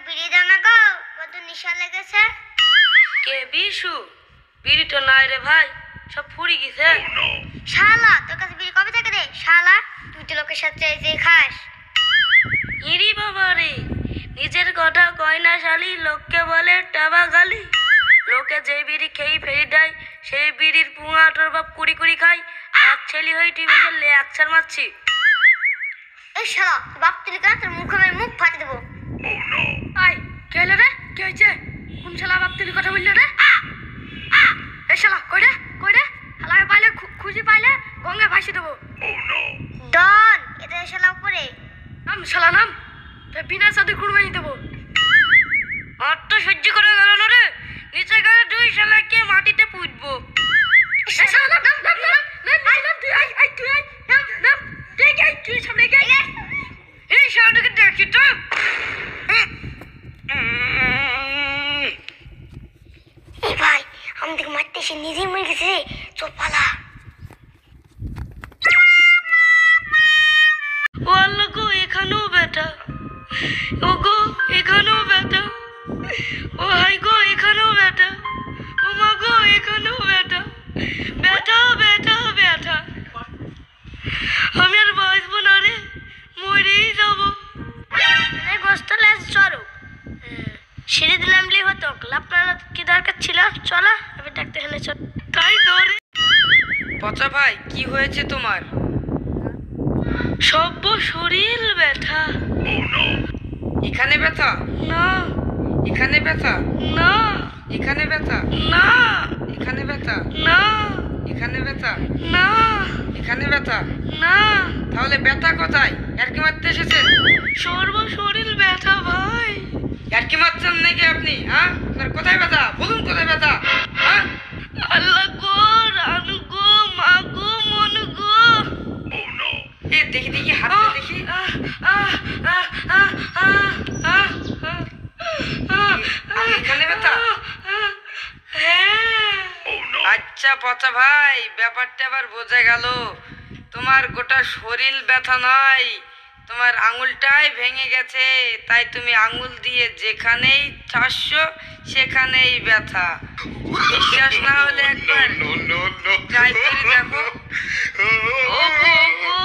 বিড়ি দাও না গো, কত নেশা লেগেছে। কে বিশু? বিড়ি তো নাই রে ভাই, সব ফুরি গেছে। শালা তোর কাছে বিড়ি কবে থেকে রে শালা? তুই তো লোকের সাথে যে খাস। ইরি বাবা রে, নিজের কথা কয় না শালি, লোককে বলে টাবা গালি। লোকে যে বিড়ি খেয়ে ফেরি দেয়, সেই বিড়ির পুঙা তোর বাপ কুড়ি কুড়ি খাই। আর ছেলে হয়ে টিভি গেলে একচার মারছি। এই শালা তোর বাপ তুলি কেন, তোর মুখ আমি মুখ ফাটে দেবো। আই কে হলো রে? কে হয়েছে? কোন শালা বাপ তুলি কথা বললো রে? এই শালা কই রে? কই রে? হালাকে পাইলে খুঁজি পাইলে গঙ্গে ভাসি দেবো। ডন এটা শালা উপরে। নাম শালা নাম, বিনা সাথে কুরবানি দেবো। আর তো সহ্য করে গেল না রে, নিচে গেলে দুই শালাকে মাটিতে পুঁতবো। এই শালা নাম নাম নাম নাম নাম নাম তুই আই আই তুই আই নাম নাম তুই আই তুই সামনে গিয়ে এই শালাটাকে দেখি তো। এই ভাই আমাদেরকে মারতে এসে নিজেই মরে গেছে রে, চল পালা। ও আল্লাহ গো, এখানেও ব্যথা। ও গো এখানেও ব্যথা। ও হাই গো এখানেও ব্যথা। ও মা গো এখানেও ব্যথা। ব্যথা ব্যথা ব্যথা। আমি আর বাঁচবো না রে, মরেই যাবো। গোস্তলে চলো, সিঁড়ি দিলাম লি হতো, আপনার কি দরকার ছিল? চলো আমি ডাক্তার খানে চল। তাই ধরে পচা ভাই, কি হয়েছে তোমার? সব শরীর ব্যথা। এখানে ব্যথা, না এখানে ব্যথা, না এখানে ব্যথা, না এখানে ব্যথা, না এখানে ব্যথা, না এখানে ব্যথা। না, তাহলে ব্যথা কোথায়? আর কি মারতে এসেছেন? সর্ব শরীর ব্যথা ভাই। আর কি মারছেন নাকি আপনি? হ্যাঁ, আপনার কোথায় ব্যথা বলুন, কোথায় ব্যথা? হ্যাঁ, আল্লাহ গো, রানু গো, মা গো, মন গো। এ দেখি দেখি হাতটা দেখি। এখানে ব্যথা? হ্যাঁ। আচ্ছা পচা ভাই, ব্যাপারটা আবার বোঝা গেল। তোমার গোটা শরীর ব্যথা নয়, তোমার আঙুলটাই ভেঙে গেছে। তাই তুমি আঙুল দিয়ে যেখানেই ঠাসছো সেখানেই ব্যথা। বিশ্বাস না হলে একবার ট্রাই করে দেখো। ও গো গো,